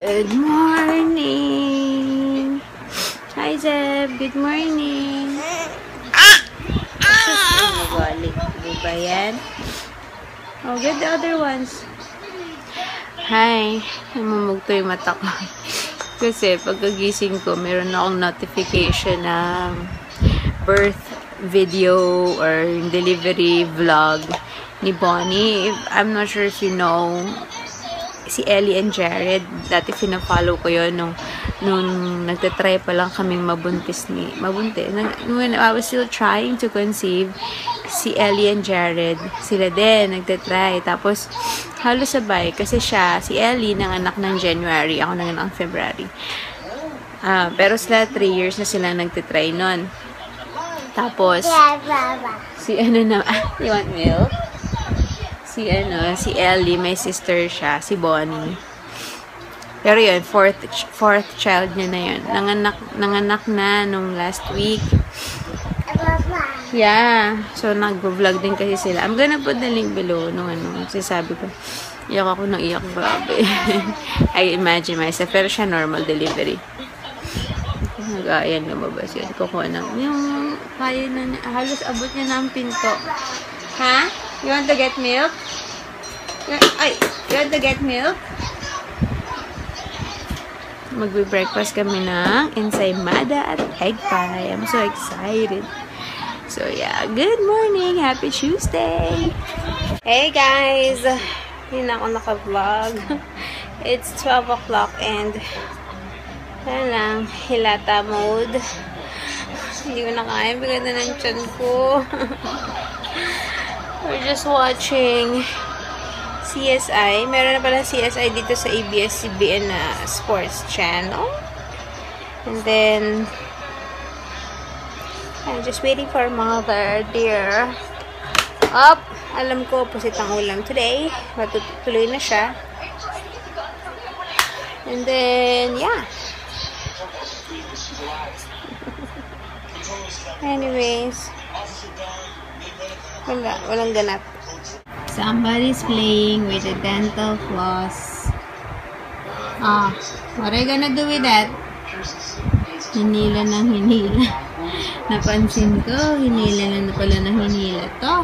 Good morning! Hi, Zeb! Good morning! Nagalit. Diba yan? Oh, get the other ones. Hi! Namumugto yung mata ko. Kasi pagkagising ko, meron akong notification ng birth video or delivery vlog ni Bonnie. I'm not sure if you know si Ellie and Jared. Dati fina-follow ko yun nung nagtatry pa lang kaming mabuntis. When I was still trying to conceive, si Ellie and Jared, sila din nagtatry. Tapos halos sabay kasi si Ellie nanganak ng January, ako nanganak ng February. Pero sila 3 years na sila nagtatry nun. Tapos si you want milk? Si Ellie, my sister siya, si Bonnie. Pero yun, fourth child niya na yun. Nanganak na nung last week. Yeah. So, nag-vlog din kasi sila. I'm gonna put the link below nung sasabi ko. Iyak ako ng iyak, grabe. I imagine myself. Pero siya normal delivery. Ayan, lumabas yun. Kukuha ng yung kaya na, halos abot niya na ang pinto. Ha? You want to get milk? You want to get milk? Magbe-breakfast kami ng ensaymada at egg pie. I'm so excited. So yeah, good morning. Happy Tuesday. Hey guys. Hindi na ako naka-vlog. It's 12 o'clock and lang, hilata mode. Hindi ko na kaya. Bigay na ng tiyan ko. We're just watching CSI. Meron na pala CSI dito sa ABS-CBN na sports channel. And then, I'm just waiting for mother, dear. Up! Alam ko, opposite ang ulam today. Matutuloy na siya. And then, yeah. Anyways, walang ganap. Somebody's playing with the dental floss. What are you gonna do with that? Hinila ng hinila. Napansin ko, hinila na pala ng hinila to.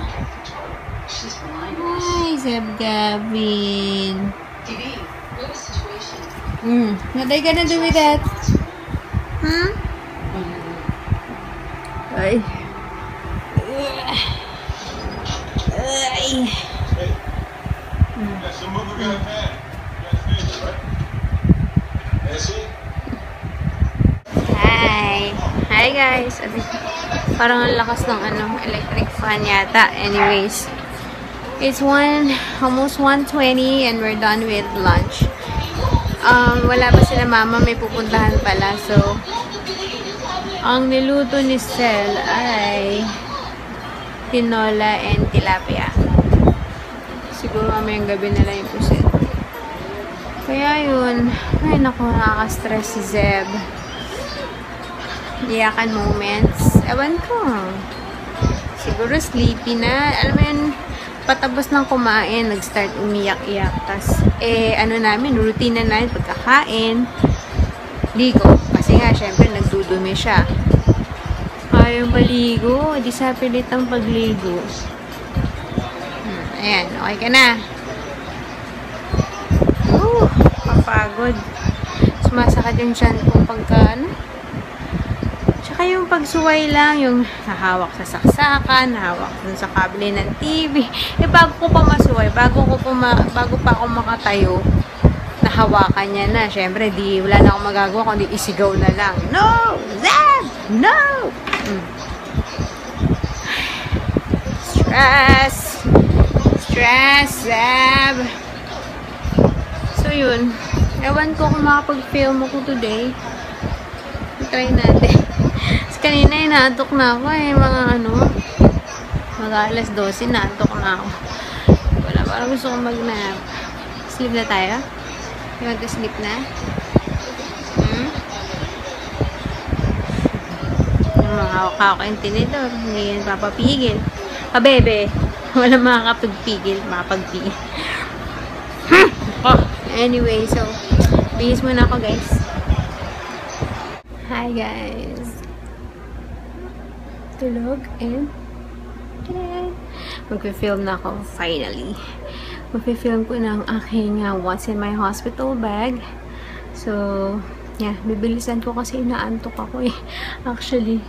Hi, Zeb Gavin. What are you gonna do with that? Ay. Hi guys. Parang ang lakas ng electric fan yata. Anyways, it's almost 1:20 and we're done with lunch. Wala pa sila mama, may pupuntahan pala. So, ang niluto ni Sel ay tinola and tilapia. Siguro mamayang gabi na lang yung pusit. Kaya yun. Ay naku, nakaka-stress si Zeb. Iyakan moments. Ewan ko. Siguro sleepy na. Alam mo yun, patapos ng kumain, nag-start umiyak-iyak. Tas, namin, routine na namin, pagkakain, ligo. Kasi nga, syempre, nagdudumi siya. Ayaw maligo. Di sa pilit ang pagligo. Ayan, okay ka na. Papagod. Sumasakit yung tiyan ko pagka, Tsaka yung pagsuway lang, yung nahawak sa saksakan, nahawak sa kable ng TV. Bago ko pa masuway, bago pa ako makatayo, nahawakan niya na. Syempre, wala na akong magagawa, kundi isigaw na lang. No! Zeb! No! Stress! Stress, Zeb! So, yun. Ewan ko kung makapag-film ako today. Try natin. Kanina, inaantok na ako mga alas 12, naantok na ako. Wala, parang gusto kong mag-nap. Sleep na tayo? You want to sleep na? Makakaka yung tinidor. Hindi yan papapigil. Bebe. Wala makakapagpigil. Anyway, so, Bihis muna ako, guys. Hi, guys. Tulog and magpe-film na ako, finally. Magpe-film ko ng aking what's in my hospital bag. So, yeah, bibilisan ko kasi inaantok ako eh. Actually,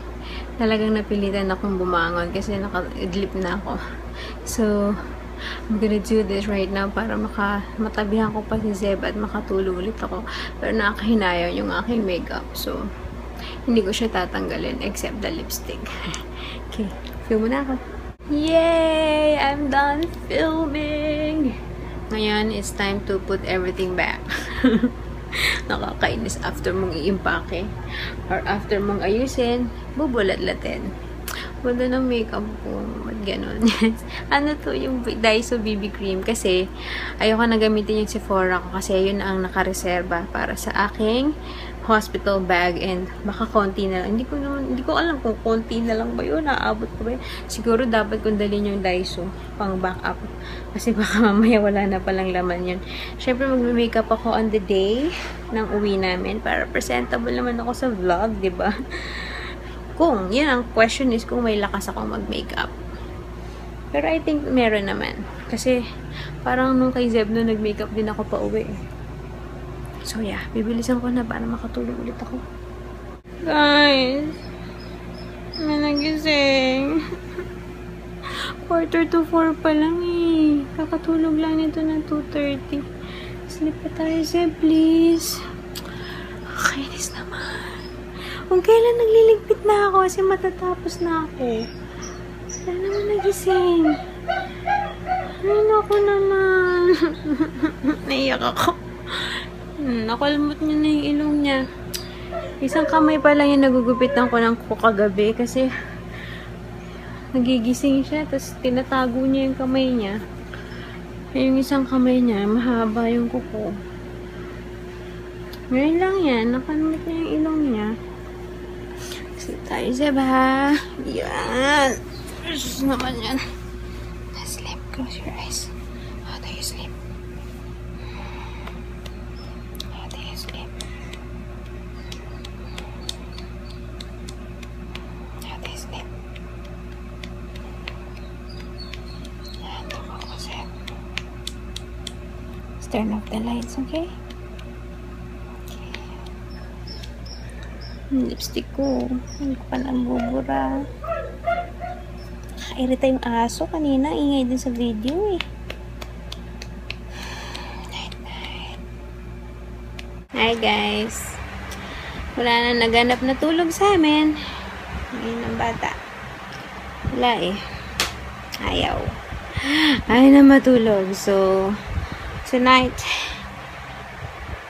talagang napilitan akong bumangon kasi naka-idlip na ako. So, I'm gonna do this right now para matabihan ko pa si Zeb at makatulog ulit ako. Pero nakakahinayaw yung aking makeup. So, hindi ko siya tatanggalin except the lipstick. Okay, film muna ako. Yay! I'm done filming! Ngayon, it's time to put everything back. Nakakainis after mong i-impake or after mong ayusin, bubulat-latin. Wala ng makeup ko. Ba't ganun? Ano to, yung Daiso BB Cream. Kasi, ayoko na gamitin yung Sephora ko. Kasi, yun ang nakareserba para sa aking hospital bag. And, baka konti na lang. Hindi ko alam kung konti na lang ba yun. Naabot ko ba yun? Siguro, dapat kong dalhin yung Daiso pang backup. Kasi, baka mamaya wala na palang laman yun. Siyempre, mag-makeup ako on the day ng uwi namin. Para presentable naman ako sa vlog, diba? Kung, yun ang question is kung may lakas akong mag-makeup. Pero I think meron naman. Kasi, parang nung kay Zeb no, nag-makeup din ako pa uwi. So yeah, bibilisan ko na para makatulog ulit ako. Guys, may nagising. 3:45 pa lang eh. Kakatulog lang nito ng 2:30. Sleep pa tayo, Zeb, please. Kainis naman. Kung kailan nagliligpit na ako kasi matatapos na ako. Wala naman nagising. Ay, naku naman. Naiyak ako. Nakalmot niya na yung ilong niya. Isang kamay pa lang yung nagugupitan ko ng kuko kagabi kasi nagigising siya tapos tinatago niya yung kamay niya. Yung isang kamay niya, mahaba yung kuko. Ngayon lang yan, nakalmot niya yung ilong niya. Sleep tayo, Zeb, ha? Yan. Jesus naman yan. Sleep. Close your eyes. How do you sleep? How do you sleep? How do you sleep? Yan, tumaw ko, Zeb. Let's turn off the lights, okay? Lipstick ko. Hindi ko pa nabubura. Nakairita yung aso kanina. Ingay din sa video eh. Night night. Hi guys. Wala na naganap na tulog sa amin. Ngayon ang bata. Wala eh. Ayaw. Ayaw na matulog. So, tonight,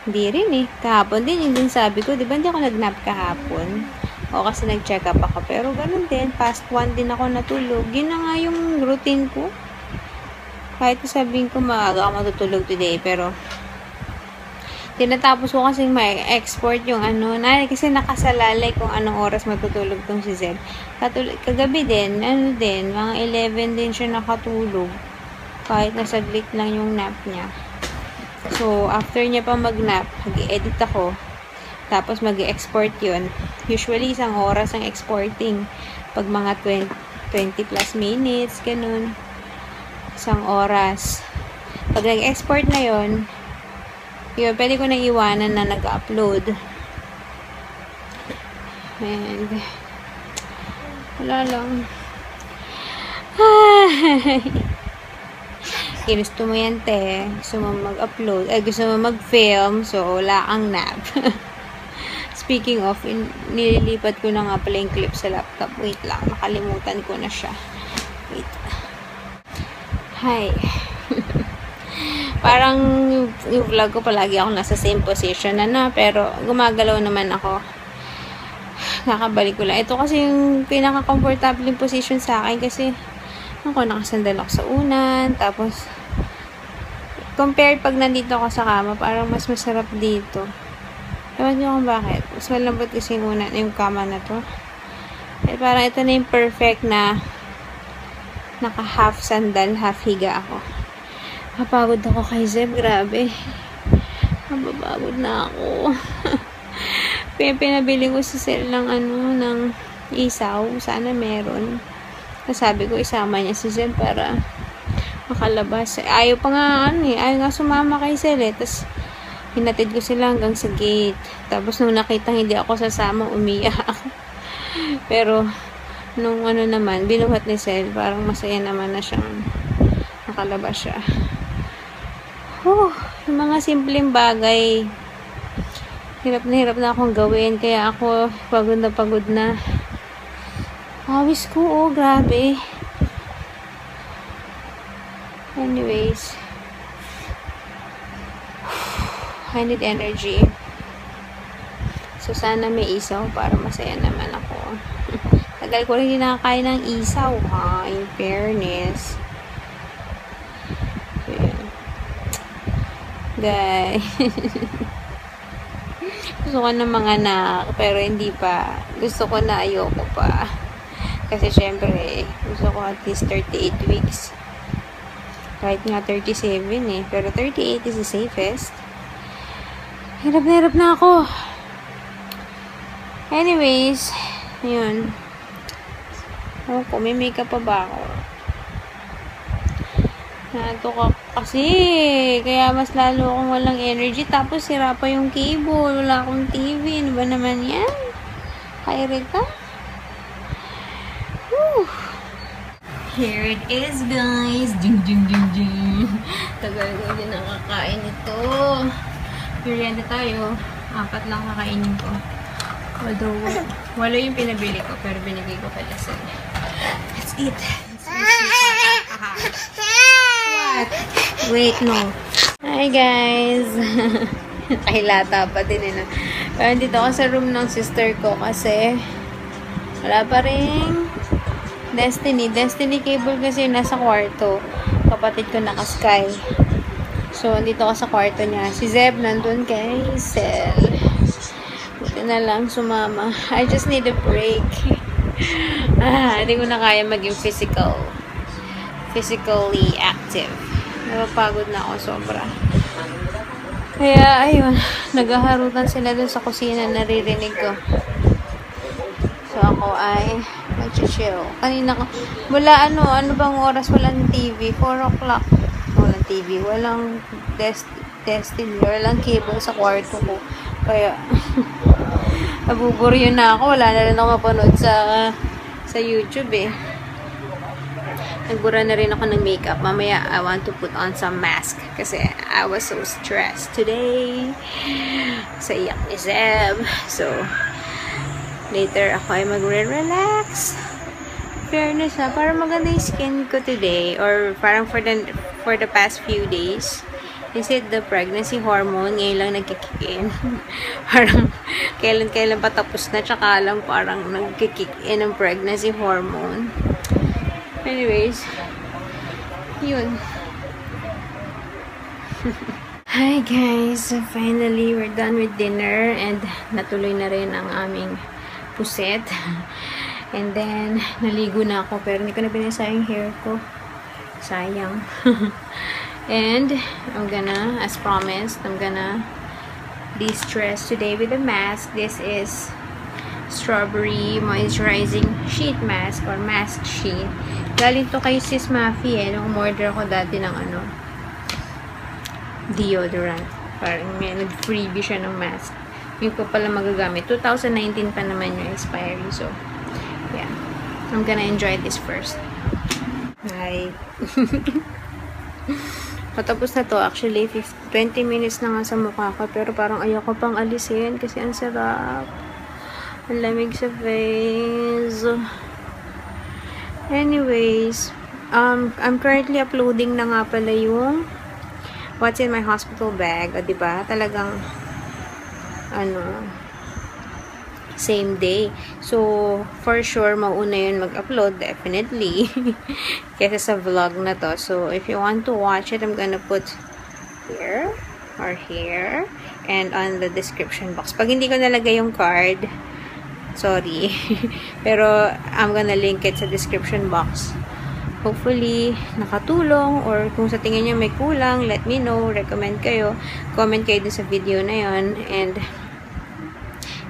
hindi rin eh. Kahapon din, yung din sabi ko, di ba hindi ako nag-nap kahapon? O kasi nag-check up ako. Pero ganun din, past 1 din ako natulog. Yun na nga yung routine ko. Kahit sabihin ko, maaga ako matutulog today. Pero, tinatapos ko kasi ma-export yung ano, kasi nakasalalay kung anong oras matutulog tong si Zeb. Kagabi din, mga 11 din siya nakatulog. Kahit nasaglit lang yung nap niya. So, after niya pa mag-nap, mag-edit ako. Tapos, mag-export yun. Usually, 1 oras ang exporting. Pag mga 20 plus minutes, ganun. 1 oras. Pag nag-export na yun, pwede ko nang iwanan na nag-upload. And, wala lang. Gusto mo yan, te. Gusto mo mag-upload. Gusto mo mag-film. So, wala kang nap. Speaking of, nililipat ko na nga pala yung clip sa laptop. Wait lang. Nakalimutan ko na siya. Wait. Hi. Parang yung vlog ko palagi ako nasa same position na. Pero, gumagalaw naman ako. Nakabalik ko lang. Ito kasi yung pinaka-comfortable yung position sa akin kasi ako, nakasandal ako sa unan. Tapos, compared pag nandito ako sa kama, parang mas masarap dito. Ewan nyo kung bakit. Mas malambot kasi yung unan, yung kama na to. Eh, parang ito na yung perfect na naka-half sandal, half higa ako. Kapagod ako kay Zeb, grabe. Mababagod na ako. Pinabili ko si Sel ng ng isaw. Sana meron. Sabi ko isama niya si Sel para makalabas. Ayaw pa nga ayaw nga sumama kay Sel Tapos hinatid ko sila hanggang sa gate. Tapos nung nakita hindi ako sasama, umiyak. Pero nung naman, binuhat ni Sel, parang masaya naman na siyang nakalabas siya. Yung mga simpleng bagay, hirap na akong gawin, kaya ako pagod na. Awis ko, grabe. Anyways, I need energy. So, sana may isaw para masaya naman ako. Tagal ko rin nakakain ng isaw, ha? In fairness. Guys. Gusto ko na mga anak, pero hindi pa. Gusto ko na, ayoko pa. Kasi syempre, gusto ko at least 38 weeks. Kahit nga 37 pero 38 is the safest. Hirap na ako. Anyways, yun. May makeup pa ba ako? Nato ka kasi. Kaya mas lalo akong walang energy. Tapos sira pa yung cable. Wala akong TV. Ano ba naman yan? Kairita? Here it is, guys. Jing. Tagal ko din nakakain ito. Merienda tayo. 4 lang kakainin ko. Although, wala yung pinabili ko. Pero binigay ko kay Lasel. Let's eat. What? Wait, no. Hi, guys. Kahilata pa din, Pero dito ako sa room ng sister ko kasi wala pa rin Destiny cable kasi nasa kwarto. Kapatid ko naka-Sky. So, dito ako sa kwarto niya. Si Zeb nandun kay Sel. Buti na lang sumama. I just need a break. Hindi ko na kaya maging physically active. Napapagod na ako sobra. Kaya, ayun. Naghaharutan sila dun sa kusina. Naririnig ko. So, ako ay mag-chill. Kanina ko, wala ano bang oras? Walang TV. 4 o'clock. Walang TV. Walang Destiny. Walang cable sa kwarto ko. Kaya, nabuburyo na ako. Wala na rin ako mapanood sa YouTube Nagbura na rin ako ng makeup. Mamaya, I want to put on some mask. Kasi I was so stressed today. Sa iyak ni Zeb. So, later ako ay magre-relax. Fairness para maganda yung skin ko today. Or parang for the past few days. Is it the pregnancy hormone? Ngayon lang nagkikick in. Parang kailan patapos na. Tsaka lang parang nagkikick in ang pregnancy hormone. Anyways, yun. Hi guys, finally we're done with dinner and natuloy na rin ang aming puset. And then, naligo na ako pero hindi ko na binasa yung hair ko. Sayang. And, as promised, I'm gonna de-stress today with a mask. This is strawberry moisturizing sheet mask or mask sheet. Galing to kay Sis Mafi nung order ko dati ng deodorant. Parang may nag-freebie siya ng mask. Yung pa pala magagamit. 2019 pa naman yung expiry. So, yeah. I'm gonna enjoy this first. Hi. Patapos na to. Actually, 20 minutes na nga sa mukha ko. Pero parang ayaw ko pang alisin kasi ang sarap. Ang lamig sa face. Anyways, I'm currently uploading na nga pala yung what's in my hospital bag. O, diba? Talagang same day. So, for sure, mauna yun mag-upload, definitely. Kasi sa vlog na to. So, if you want to watch it, I'm gonna put here, or here, and on the description box. Pag hindi ko nalagay yung card, sorry. Pero, I'm gonna link it sa description box. hopefully, nakatulong, or kung sa tingin nyo may kulang, let me know, recommend kayo, comment kayo dun sa video na yon. And,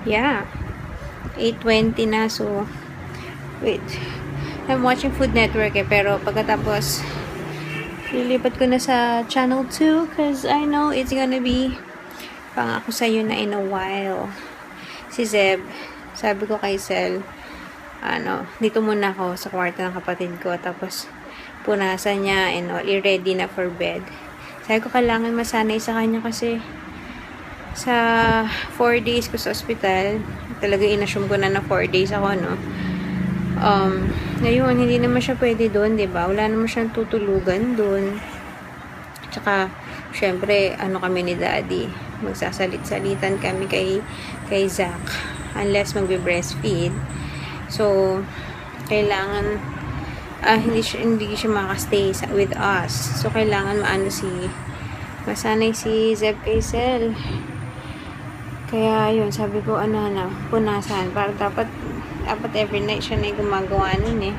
yeah, 8:20 na, so, wait, I'm watching Food Network pero pagkatapos, lilipat ko na sa channel 2, cause I know it's gonna be pangako sa'yo na in a while. Si Zeb, sabi ko kay Sel, dito muna ako sa kwarto ng kapatid ko, tapos punasan niya and all, i-ready na for bed. Sabi ko kailangan masanay sa kanya kasi sa 4 days ko sa ospital, talaga inassume ko na 4 days ako, no? Ngayon, hindi naman siya pwede doon, diba? Wala naman siyang tutulugan doon. Tsaka, syempre, kami ni Daddy, magsasalit-salitan kami kay Zach, unless magbe-breastfeed. So, kailangan, hindi siya makastay with us. So, kailangan masanay si Zeb kay Sel. Kaya, yun, sabi ko, punasan. Para dapat every night siya na yung gumagawa nun eh.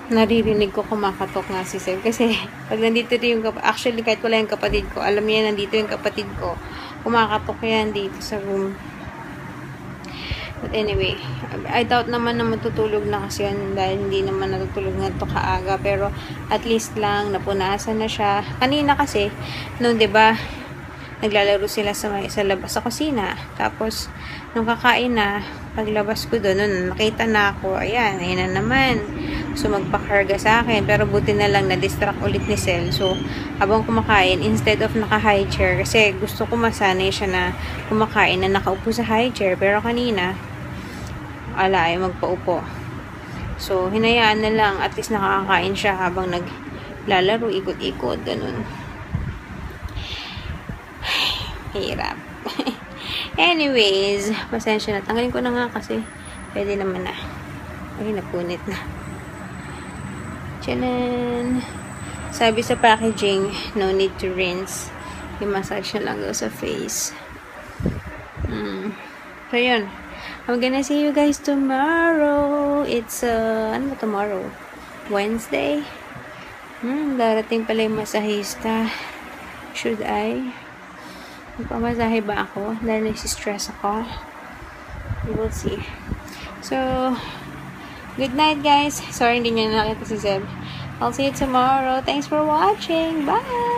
Naririnig ko kumakatok nga si Sel. Kasi, pag nandito rin actually, kahit wala yung kapatid ko, alam niya nandito yung kapatid ko. Kumakatok yan dito sa room. But anyway, I doubt naman na matutulog na kasi yan dahil hindi naman natutulog na ito kaaga. Pero at least lang napunasan na siya. Kanina kasi, nung 'di ba, naglalaro sila sa labas sa kusina. Tapos nung kakain na, paglabas ko doon, nakita na ako, ayan na naman. So magpakarga sa akin, pero buti na lang na-distract ulit ni Sel. So habang kumakain, instead of naka-high chair, kasi gusto ko masanay siya na kumakain na nakaupo sa high chair, pero kanina ay magpaupo. So, hinayaan na lang. At least nakakakain siya habang naglalaro, ikot-ikot, ganun. Hirap. Anyways, pasensya na. Tanggalin ko na nga kasi pwede naman na. Ay, napunit na. Tiyanan. Sabi sa packaging, no need to rinse. Yung massage na lang daw sa face. So, yun. I'm gonna see you guys tomorrow. It's, ano ba tomorrow? Wednesday? Darating pala yung masahista. Should I? Magpamasahe ba ako? Dahil nasi-stress ako. We will see. So, good night guys. Sorry hindi nyo nakita si Zeb. I'll see you tomorrow. Thanks for watching. Bye!